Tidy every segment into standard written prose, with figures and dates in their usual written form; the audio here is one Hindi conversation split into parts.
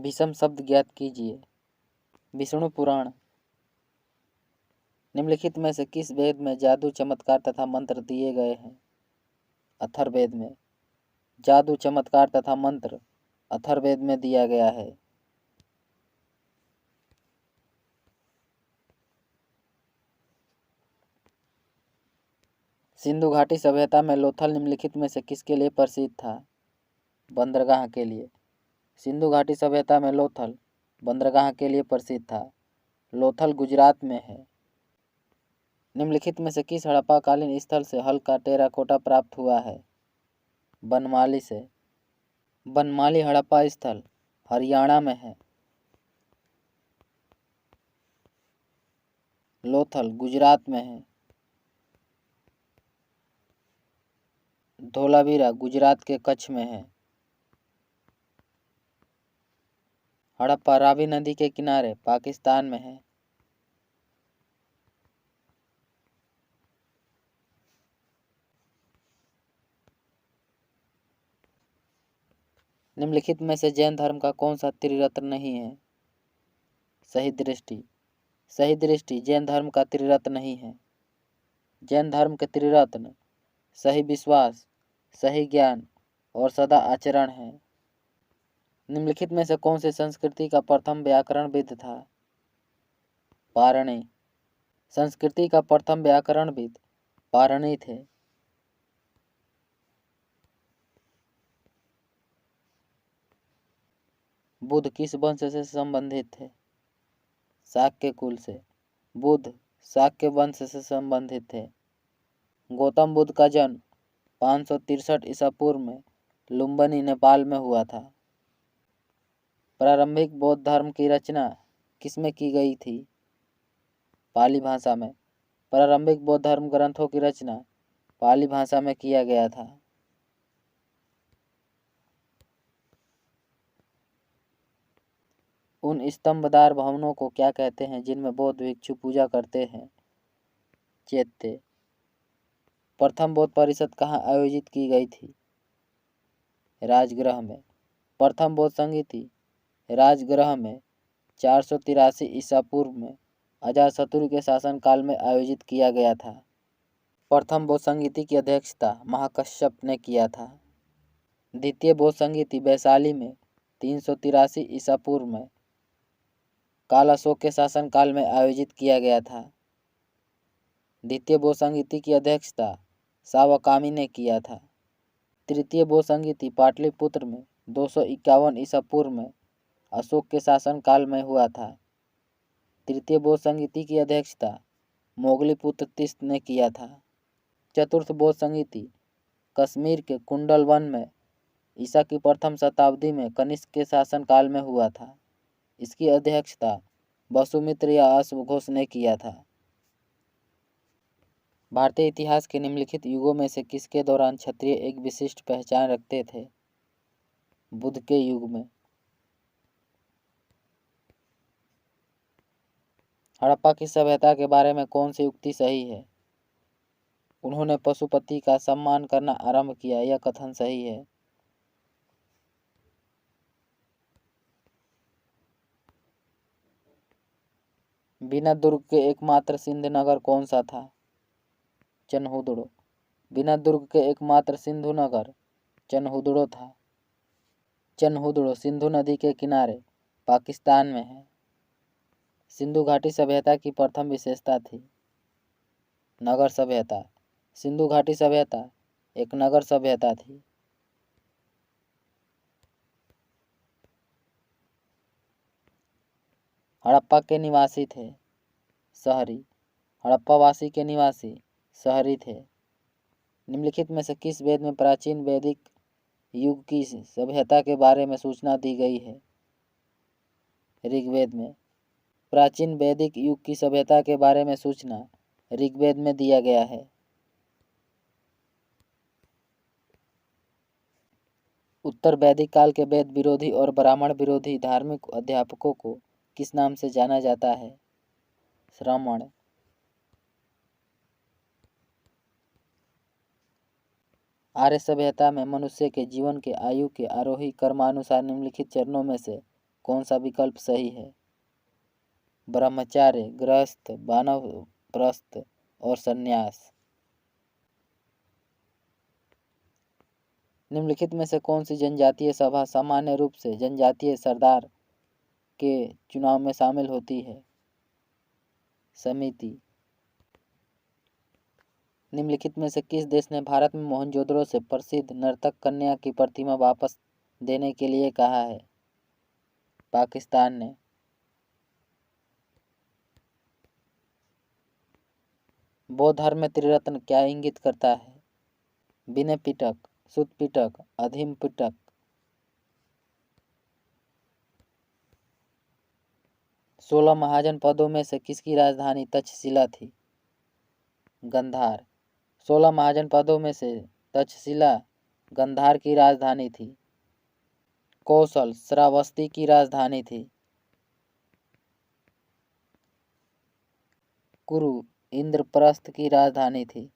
भीषम शब्द ज्ञात कीजिए। विष्णु पुराण। निम्नलिखित में से किस वेद में जादू, चमत्कार तथा मंत्र दिए गए हैं? अथर्ववेद में। जादू, चमत्कार तथा मंत्र अथर्ववेद में दिया गया है। सिंधु घाटी सभ्यता में लोथल निम्नलिखित में से किसके लिए प्रसिद्ध था? बंदरगाह के लिए। सिंधु घाटी सभ्यता में लोथल बंदरगाह के लिए प्रसिद्ध था। लोथल गुजरात में है। निम्नलिखित में से किस हड़प्पाकालीन स्थल से हल्का टेराकोटा प्राप्त हुआ है? बनमाली से। बनमाली हड़प्पा स्थल हरियाणा में है। लोथल गुजरात में है। धोलावीरा गुजरात के कच्छ में है। हड़प्पा रावी नदी के किनारे पाकिस्तान में है। निम्नलिखित में से जैन धर्म का कौन सा त्रिरत्न नहीं है? सही दृष्टि। सही दृष्टि जैन धर्म का त्रिरत्न नहीं है। जैन धर्म के त्रिरत्न सही विश्वास, सही ज्ञान और सदा आचरण है। निम्नलिखित में से कौन सी संस्कृति का प्रथम व्याकरणविद था? पारणी। संस्कृति का प्रथम व्याकरणविद पारणी थे। बुद्ध किस वंश से संबंधित थे? शाक्य कुल से। बुद्ध शाक्य वंश से संबंधित थे। गौतम बुद्ध का जन्म 563 ईसा पूर्व में लुम्बिनी, नेपाल में हुआ था। प्रारंभिक बौद्ध धर्म की रचना किसमें की गई थी? पाली भाषा में। प्रारंभिक बौद्ध धर्म ग्रंथों की रचना पाली भाषा में किया गया था। उन स्तंभदार भवनों को क्या कहते हैं जिनमें बौद्ध भिक्षु पूजा करते हैं? चैत्य। प्रथम बौद्ध परिषद कहाँ आयोजित की गई थी? राजगृह में। प्रथम बौद्ध संगीति राजगृह में 483 ईसा पूर्व में अजातशत्रु के शासनकाल में आयोजित किया गया था। प्रथम बौद्ध संगीति की अध्यक्षता महाकश्यप ने किया था। द्वितीय बौद्ध संगीति वैशाली में 383 ईसा पूर्व में काल अशोक के शासनकाल में आयोजित किया गया था। द्वितीय बौद्ध संगीति की अध्यक्षता सावकामी ने किया था। तृतीय बौद्ध संगीति पाटलिपुत्र में 251 ईसा पूर्व में अशोक के शासनकाल में हुआ था। तृतीय बौद्ध संगीति की अध्यक्षता मोगलीपुत्र तीस्त ने किया था। चतुर्थ बौद्ध संगीति कश्मीर के कुंडल वन में ईसा की प्रथम शताब्दी में कनिष्क के शासनकाल में हुआ था। इसकी अध्यक्षता वसुमित्र या अश्वघोष ने किया था। भारतीय इतिहास के निम्नलिखित युगों में से किसके दौरान क्षत्रिय एक विशिष्ट पहचान रखते थे? बुद्ध के युग में। हड़प्पा की सभ्यता के बारे में कौन सी उक्ति सही है? उन्होंने पशुपति का सम्मान करना आरंभ किया, यह कथन सही है। बिना दुर्ग के एकमात्र सिंध नगर कौन सा था? चनहुदड़ो। बिना दुर्ग के एकमात्र सिंधु नगर चनहुदड़ो था। चनहुदड़ो सिंधु नदी के किनारे पाकिस्तान में है। सिंधु घाटी सभ्यता की प्रथम विशेषता थी नगर सभ्यता। सिंधु घाटी सभ्यता एक नगर सभ्यता थी। हड़प्पा के निवासी थे शहरी। हड़प्पावासी के निवासी शहरी थे। निम्नलिखित में से किस वेद में प्राचीन वैदिक युग की सभ्यता के बारे में सूचना दी गई है? ऋग्वेद में। प्राचीन वैदिक युग की सभ्यता के बारे में सूचना ऋग्वेद में दिया गया है। उत्तर वैदिक काल के वेद विरोधी और ब्राह्मण विरोधी धार्मिक अध्यापकों को किस नाम से जाना जाता है? श्रमण। आर्य सभ्यता में मनुष्य के जीवन के आयु के आरोही क्रमानुसार निम्नलिखित चरणों में से कौन सा विकल्प सही है? ब्रह्मचार्य, गृहस्थ, वानप्रस्थ और संन्यास। निम्नलिखित में से कौन सी जनजातीय सभा सामान्य रूप से जनजातीय सरदार के चुनाव में शामिल होती है? समिति। निम्नलिखित में से किस देश ने भारत में मोहनजोदड़ो से प्रसिद्ध नर्तक कन्या की प्रतिमा वापस देने के लिए कहा है? पाकिस्तान ने। बौद्ध धर्म में त्रिरत्न क्या इंगित करता है? विनय पिटक, सुत पिटक, अधीम पिटक। सोलह महाजन पदों में से किसकी राजधानी तक्षशिला थी? गंधार। 16 महाजन पदों में से तक्षशिला गंधार की राजधानी थी। कौशल श्रावस्ती की राजधानी थी। कुरु इंद्रप्रस्थ की राजधानी थी।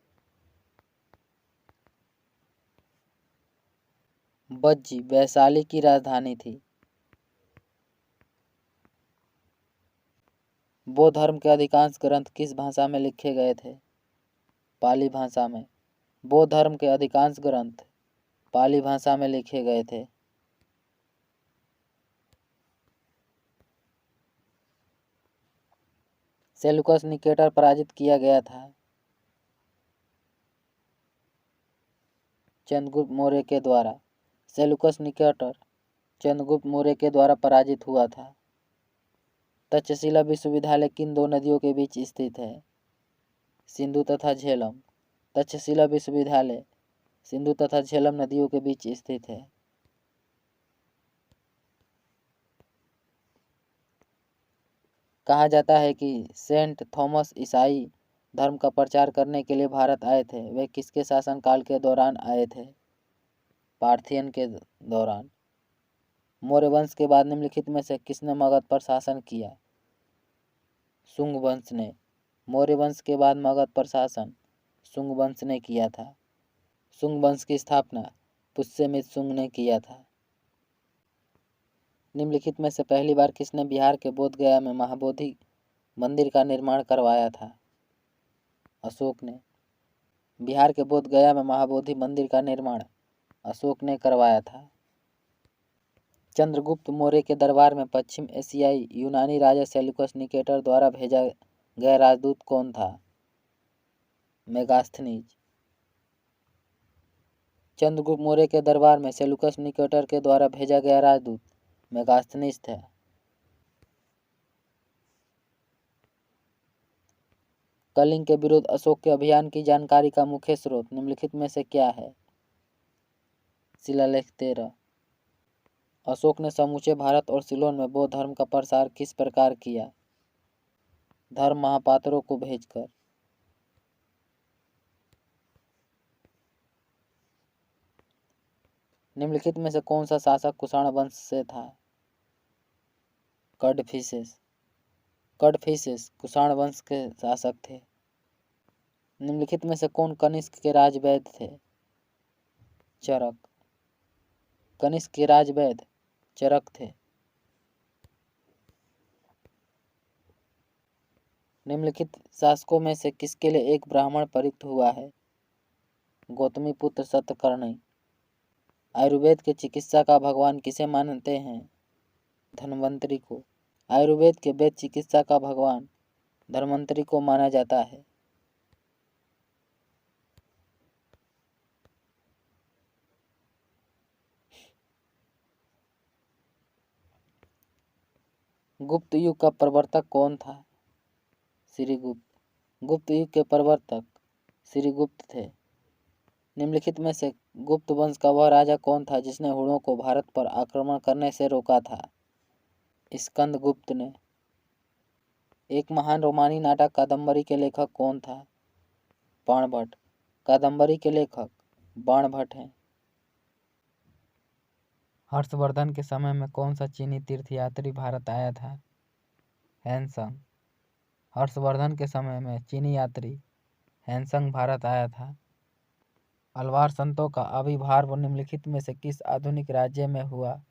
बज्जी वैशाली की राजधानी थी। बौद्ध धर्म के अधिकांश ग्रंथ किस भाषा में लिखे गए थे? पाली भाषा में। बौद्ध धर्म के अधिकांश ग्रंथ पाली भाषा में लिखे गए थे। सेल्यूकस निकेटर पराजित किया गया था? चंद्रगुप्त मौर्य के द्वारा। सेल्यूकस निकेटर चंद्रगुप्त मौर्य के द्वारा पराजित हुआ था। तक्षशिला विश्वविद्यालय किन दो नदियों के बीच स्थित है? सिंधु तथा झेलम। तक्षशिला विश्वविद्यालय सिंधु तथा झेलम नदियों के बीच स्थित है। कहा जाता है कि सेंट थॉमस ईसाई धर्म का प्रचार करने के लिए भारत आए थे। वे किसके शासनकाल के दौरान आए थे? पार्थियन के दौरान। मौर्य वंश के बाद निम्नलिखित में से किसने मगध पर शासन किया? शुंग वंश ने। मौर्य वंश के बाद मगध पर शासन शुंग वंश ने किया था। शुंग वंश की स्थापना पुष्यमित शुंग ने किया था। निम्नलिखित में से पहली बार किसने बिहार के बोध गया में महाबोधि मंदिर का निर्माण करवाया था? अशोक ने। बिहार के बोध गया में महाबोधि मंदिर का निर्माण अशोक ने करवाया था। चंद्रगुप्त मौर्य के दरबार में पश्चिम एशियाई यूनानी राजा सेल्यूकस निकेटर द्वारा भेजा गया राजदूत कौन था? मेगास्थनीज। चंद्रगुप्त मौर्य के दरबार में सेल्यूकस निकेटर के द्वारा भेजा गया राजदूत मेगास्थनीज था। कलिंग के विरुद्ध अशोक के अभियान की जानकारी का मुख्य स्रोत निम्नलिखित में से क्या है? शिलालेख 13। अशोक ने समूचे भारत और सिलोन में बौद्ध धर्म का प्रसार किस प्रकार किया? धर्म महापात्रों को भेजकर। निम्नलिखित में से कौन सा शासक कुषाण वंश से था? कड़फिसेस। कड़फिसेस कुषाण वंश के शासक थे। निम्नलिखित में से कौन कनिष्क के राजवैद्य थे? चरक। कनिष्क के राजवैद्य चरक थे। निम्नलिखित शासकों में से किसके लिए एक ब्राह्मण प्रयुक्त हुआ है? गौतमी पुत्र सतकर्णी। आयुर्वेद के चिकित्सा का भगवान किसे मानते हैं? धन्वंतरि को। आयुर्वेद के वेद चिकित्सा का भगवान धन्वंतरि को माना जाता है। गुप्त युग का प्रवर्तक कौन था? श्रीगुप्त। गुप्त युग के प्रवर्तक श्रीगुप्त थे। निम्नलिखित में से गुप्त वंश का वह राजा कौन था जिसने हुणों को भारत पर आक्रमण करने से रोका था? स्कंदगुप्त ने। एक महान रोमानी नाटक कादम्बरी के लेखक कौन था? बाणभट्ट। कादम्बरी के लेखक बाणभट्ट हैं। हर्षवर्धन के समय में कौन सा चीनी तीर्थयात्री भारत आया था? हैनसंग। हर्षवर्धन के समय में चीनी यात्री हैनसंग भारत आया था। अलवार संतों का आविर्भाव निम्नलिखित में से किस आधुनिक राज्य में हुआ?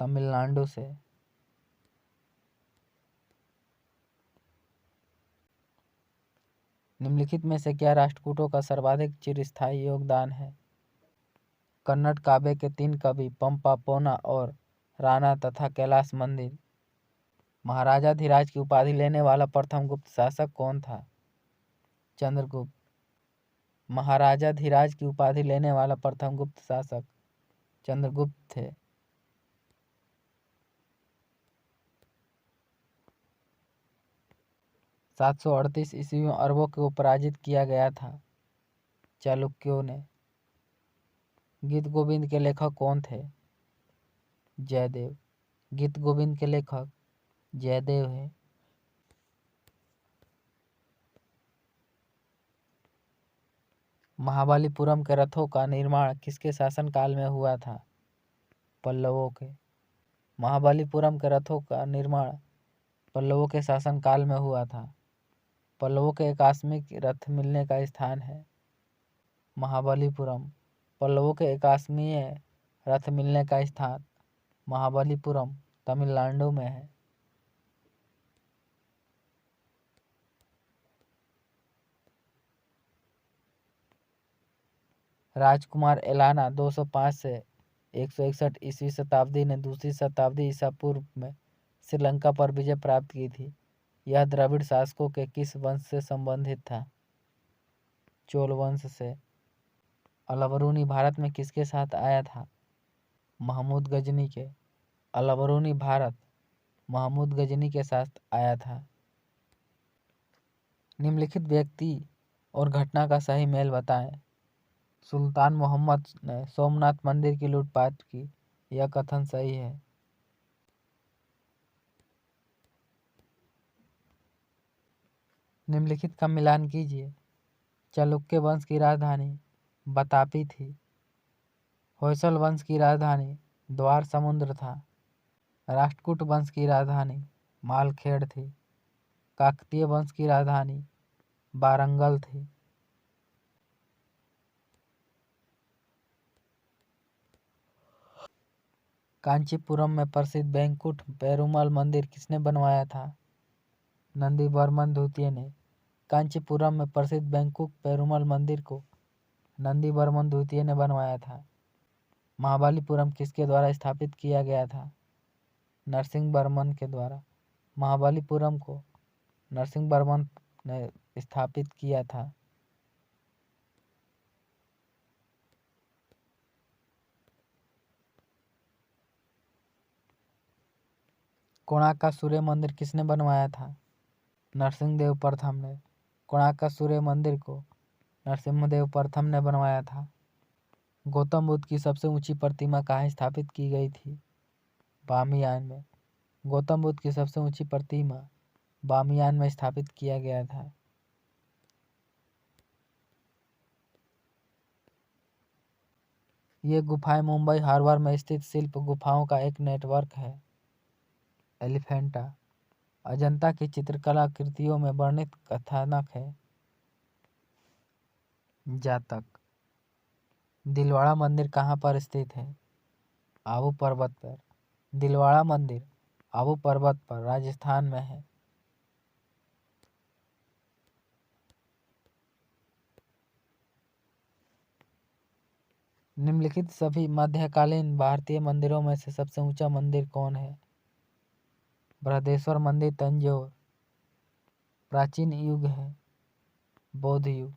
तमिलनाडु से। निम्नलिखित में से क्या राष्ट्रकूटों का सर्वाधिक चिरस्थायी योगदान है? कन्नड़ काव्य के 3 कवि पंपा, पोना और राणा तथा कैलाश मंदिर। महाराजाधिराज की उपाधि लेने वाला प्रथम गुप्त शासक कौन था? चंद्रगुप्त। महाराजाधिराज की उपाधि लेने वाला प्रथम गुप्त शासक चंद्रगुप्त थे। सात सौ 38 ईस्वी में अरबों को पराजित किया गया था चालुक्यों ने। गीत गोविंद के लेखक कौन थे? जयदेव। गीत गोविंद के लेखक जयदेव हैं। महाबलीपुरम के रथों का निर्माण किसके शासनकाल में हुआ था? पल्लवों के। महाबलीपुरम के रथों का निर्माण पल्लवों के शासनकाल में हुआ था। पल्लवों के आकस्मिक रथ मिलने का स्थान है महाबलीपुरम। पल्लवों के आकस्मिक रथ मिलने का स्थान महाबलीपुरम तमिलनाडु में है। राजकुमार एलाना 205 से 161 ईस्वी शताब्दी ने दूसरी शताब्दी ईसा पूर्व में श्रीलंका पर विजय प्राप्त की थी। यह द्रविड़ शासकों के किस वंश से संबंधित था? चोल वंश से। अलबरूनी भारत में किसके साथ आया था? महमूद गजनी के। अलबरूनी भारत महमूद गजनी के साथ आया था। निम्नलिखित व्यक्ति और घटना का सही मेल बताएं। सुल्तान मोहम्मद ने सोमनाथ मंदिर की लूटपाट की, यह कथन सही है। निम्नलिखित का मिलान कीजिए। चालुक्य वंश की राजधानी बतापी थी। होयसल वंश की राजधानी द्वार समुद्र था। राष्ट्रकूट वंश की राजधानी मालखेड़ थी। काकतीय वंश की राजधानी वारंगल थी। कांचीपुरम में प्रसिद्ध वेंकुट पेरुमल मंदिर किसने बनवाया था? नंदीवर्मन द्वितीय ने। कांचीपुरम में प्रसिद्ध वेंकुट पेरुमल मंदिर को नंदीवर्मन द्वितीय ने बनवाया था। महाबलीपुरम किसके द्वारा स्थापित किया गया था? नरसिंहवर्मन के द्वारा। महाबलीपुरम को नरसिंहवर्मन ने स्थापित किया था। कोणार्क का सूर्य मंदिर किसने बनवाया था? नरसिंहदेव प्रथम ने। कोणार्क का सूर्य मंदिर को नरसिंहदेव प्रथम ने बनवाया था। गौतम बुद्ध की सबसे ऊंची प्रतिमा कहाँ स्थापित की गई थी? बामियान में। गौतम बुद्ध की सबसे ऊंची प्रतिमा बामियान में स्थापित किया गया था। ये गुफाएं मुंबई हार्बर में स्थित शिल्प गुफाओं का एक नेटवर्क है। एलिफेंटा। अजंता की चित्रकला कृतियों में वर्णित कथानक है। जातक। दिलवाड़ा मंदिर कहाँ पर स्थित है? आबू पर्वत पर। दिलवाड़ा मंदिर आबू पर्वत पर राजस्थान में है। निम्नलिखित सभी मध्यकालीन भारतीय मंदिरों में से सबसे ऊंचा मंदिर कौन है? बृहदेश्वर मंदिर तंजौर। प्राचीन युग है बौद्ध युग।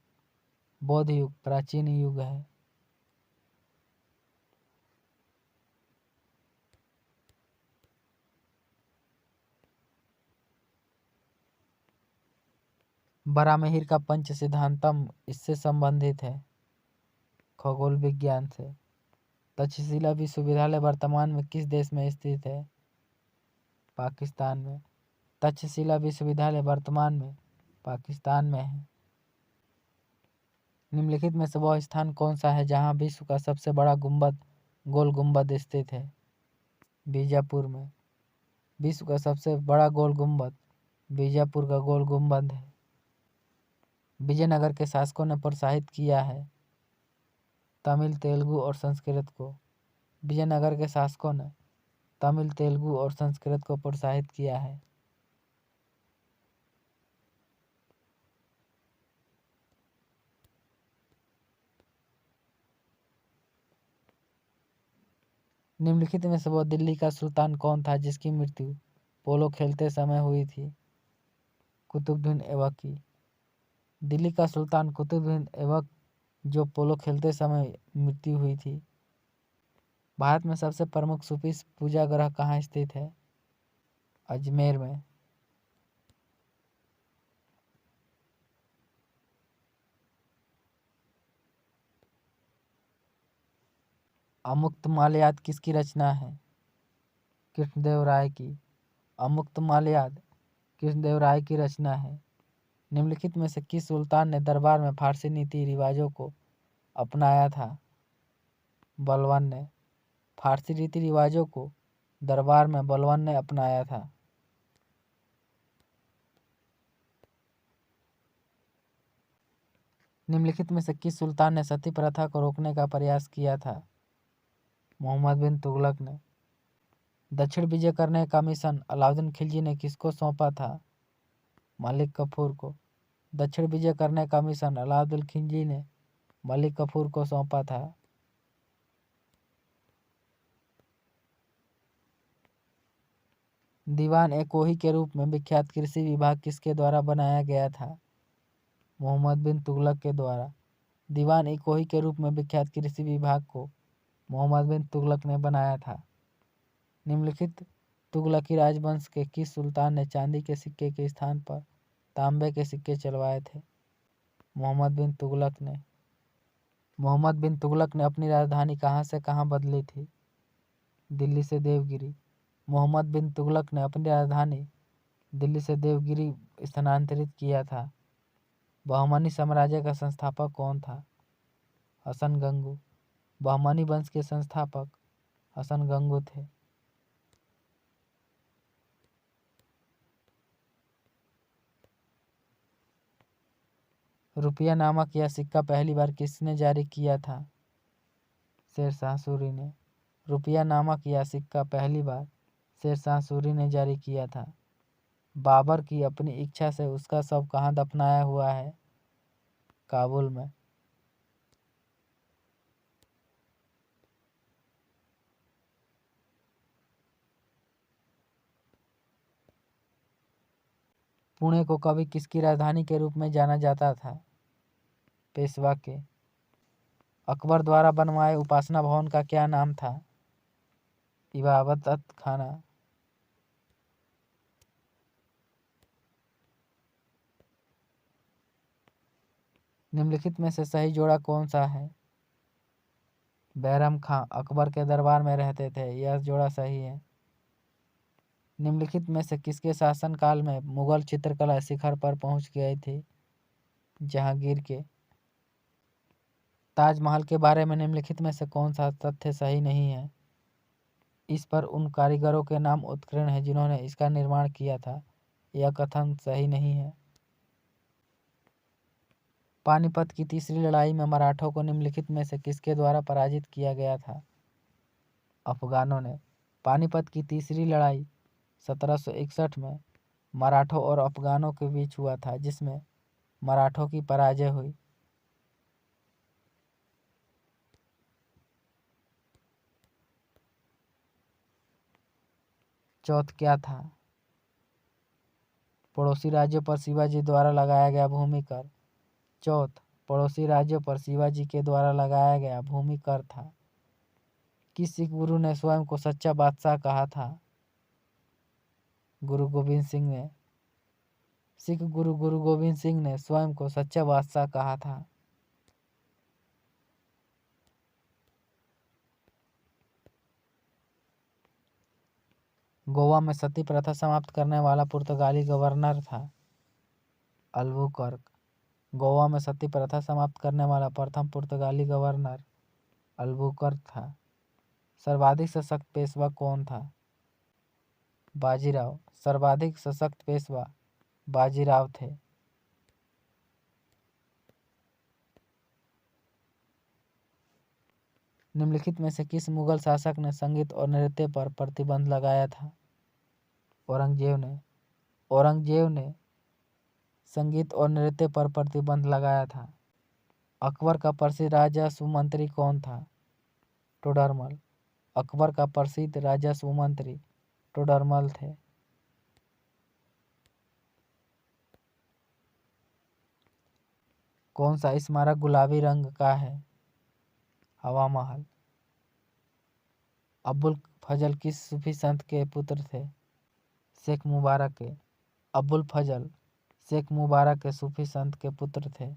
बौद्ध युग प्राचीन युग है। बरामहिर का पंच सिद्धांतम इससे संबंधित है, खगोल विज्ञान से। तक्षशिला विश्वविद्यालय वर्तमान में किस देश में स्थित है? पाकिस्तान में। तक्षशिला विश्वविद्यालय वर्तमान में पाकिस्तान में है। निम्नलिखित में से वह स्थान कौन सा है जहाँ विश्व का सबसे बड़ा गुंबद गोल गुंबद स्थित है? बीजापुर में। विश्व का सबसे बड़ा गोल गुंबद बीजापुर का गोल गुंबद है। विजयनगर के शासकों ने प्रोत्साहित किया है तमिल, तेलुगु और संस्कृत को। विजयनगर के शासकों ने तमिल, तेलुगु और संस्कृत को प्रोत्साहित किया है? निम्नलिखित में से वो दिल्ली का सुल्तान कौन था जिसकी मृत्यु पोलो खेलते समय हुई थी? कुतुबुद्दीन ऐबकी। दिल्ली का सुल्तान कुतुबुद्दीन ऐबक जो पोलो खेलते समय मृत्यु हुई थी। भारत में सबसे प्रमुख सूफी पूजा गृह कहाँ स्थित है? अजमेर में। अमुक्तमाल्याद किसकी रचना है? कृष्णदेवराय की। अमुक्तमाल्याद कृष्णदेवराय की रचना है। निम्नलिखित में से किस सुल्तान ने दरबार में फारसी नीति रिवाजों को अपनाया था? बलबन ने। फारसी रीति रिवाजों को दरबार में बलबन ने अपनाया था। निम्नलिखित में से किस सुल्तान ने सती प्रथा को रोकने का प्रयास किया था? मोहम्मद बिन तुगलक ने। दक्षिण विजय करने का मिशन अलाउद्दीन खिलजी ने किसको सौंपा था? मलिक कफूर को। दक्षिण विजय करने का मिशन अलाउद्दीन खिलजी ने मलिक कफूर को सौंपा था। दीवान ए कोही के रूप में विख्यात कृषि विभाग किसके द्वारा बनाया गया था? मोहम्मद बिन तुगलक के द्वारा। दीवान ए कोही के रूप में विख्यात कृषि विभाग को मोहम्मद बिन तुगलक ने बनाया था। निम्नलिखित तुगलकी राजवंश के किस सुल्तान ने चांदी के सिक्के के स्थान पर तांबे के सिक्के चलवाए थे? मोहम्मद बिन तुगलक ने। मोहम्मद बिन तुगलक ने अपनी राजधानी कहाँ से कहाँ बदली थी? दिल्ली से देवगिरी। मोहम्मद बिन तुगलक ने अपनी राजधानी दिल्ली से देवगिरी स्थानांतरित किया था। बहमनी साम्राज्य का संस्थापक कौन था? हसन गंगू। बहमनी वंश के संस्थापक हसन गंगू थे। रुपया नामक यह सिक्का पहली बार किसने जारी किया था? शेरशाह सूरी ने। रुपया नामक यह सिक्का पहली बार शेरशाह सूरी ने जारी किया था। बाबर की अपनी इच्छा से उसका शव कहाँ दफनाया हुआ है? काबुल में। पुणे को कभी किसकी राजधानी के रूप में जाना जाता था? पेशवा के। अकबर द्वारा बनवाए उपासना भवन का क्या नाम था? इबादत खाना। निम्नलिखित में से सही जोड़ा कौन सा है? बैरम खां अकबर के दरबार में रहते थे, यह जोड़ा सही है। निम्नलिखित में से किसके शासनकाल में मुगल चित्रकला शिखर पर पहुंच गई थी? जहांगीर के। ताजमहल के बारे में निम्नलिखित में से कौन सा तथ्य सही नहीं है? इस पर उन कारीगरों के नाम उत्कीर्ण हैं जिन्होंने इसका निर्माण किया था, यह कथन सही नहीं है। पानीपत की तीसरी लड़ाई में मराठों को निम्नलिखित में से किसके द्वारा पराजित किया गया था? अफगानों ने। पानीपत की तीसरी लड़ाई 1761 में मराठों और अफगानों के बीच हुआ था, जिसमें मराठों की पराजय हुई। चौथ क्या था? पड़ोसी राज्यों पर शिवाजी द्वारा लगाया गया भूमि कर। चौथ पड़ोसी राज्यों पर शिवाजी के द्वारा लगाया गया भूमि कर था। किस सिख गुरु ने स्वयं को सच्चा बादशाह कहा था? गुरु गोविंद सिंह ने। सिख गुरु गुरु गोविंद सिंह ने स्वयं को सच्चा बादशाह कहा था। गोवा में सती प्रथा समाप्त करने वाला पुर्तगाली गवर्नर था? अल्बुकर्क। गोवा में सती प्रथा समाप्त करने वाला प्रथम पुर्तगाली गवर्नर अल्बुकर्क था। सर्वाधिक सशक्त पेशवा कौन था? बाजीराव। सर्वाधिक सशक्त पेशवा बाजीराव थे। निम्नलिखित में से किस मुगल शासक ने संगीत और नृत्य पर प्रतिबंध लगाया था? औरंगजेब ने संगीत और नृत्य पर प्रतिबंध लगाया था। अकबर का प्रसिद्ध राजस्व मंत्री कौन था? टोडरमल। अकबर का प्रसिद्ध राजस्व मंत्री टोडरमल थे। कौन सा स्मारक गुलाबी रंग का है? हवा महल। अबुल फजल किस सूफी संत के पुत्र थे? शेख मुबारक के। अबुल फजल शेख मुबारक के सूफी संत के पुत्र थे।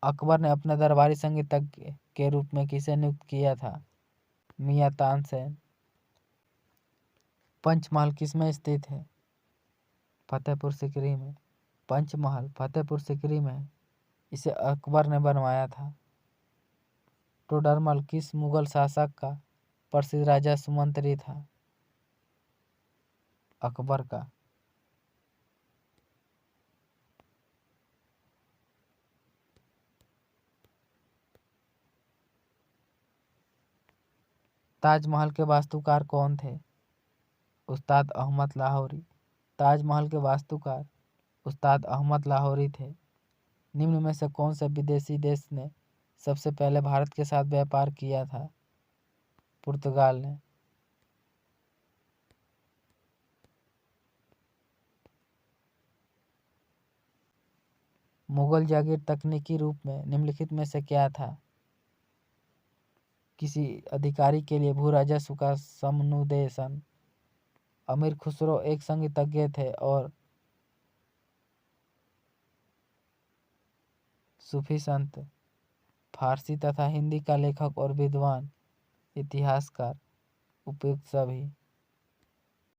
अकबर ने अपने दरबारी संगीतज्ञ के रूप में किसे नियुक्त किया था? मियां तानसेन। पंचमहल किसमें स्थित है? फतेहपुर सीकरी में। पंचमहल फतेहपुर सीकरी में है। इसे अकबर ने बनवाया था। टोडरमल किस मुगल शासक का प्रसिद्ध राजस्व मंत्री था? अकबर का। ताजमहल के वास्तुकार कौन थे? उस्ताद अहमद लाहौरी। ताजमहल के वास्तुकार उस्ताद अहमद लाहौरी थे। निम्न में से कौन से विदेशी देश ने सबसे पहले भारत के साथ व्यापार किया था? पुर्तगाल ने। मुगल जागीर तकनीकी रूप में निम्नलिखित में से क्या था? किसी अधिकारी के लिए भू राजस्व का समुन्देशन। अमीर खुसरो एक संगीतज्ञ थे और सूफी संत। फारसी तथा हिंदी का लेखक और विद्वान। इतिहासकार। उपयुक्त सभी।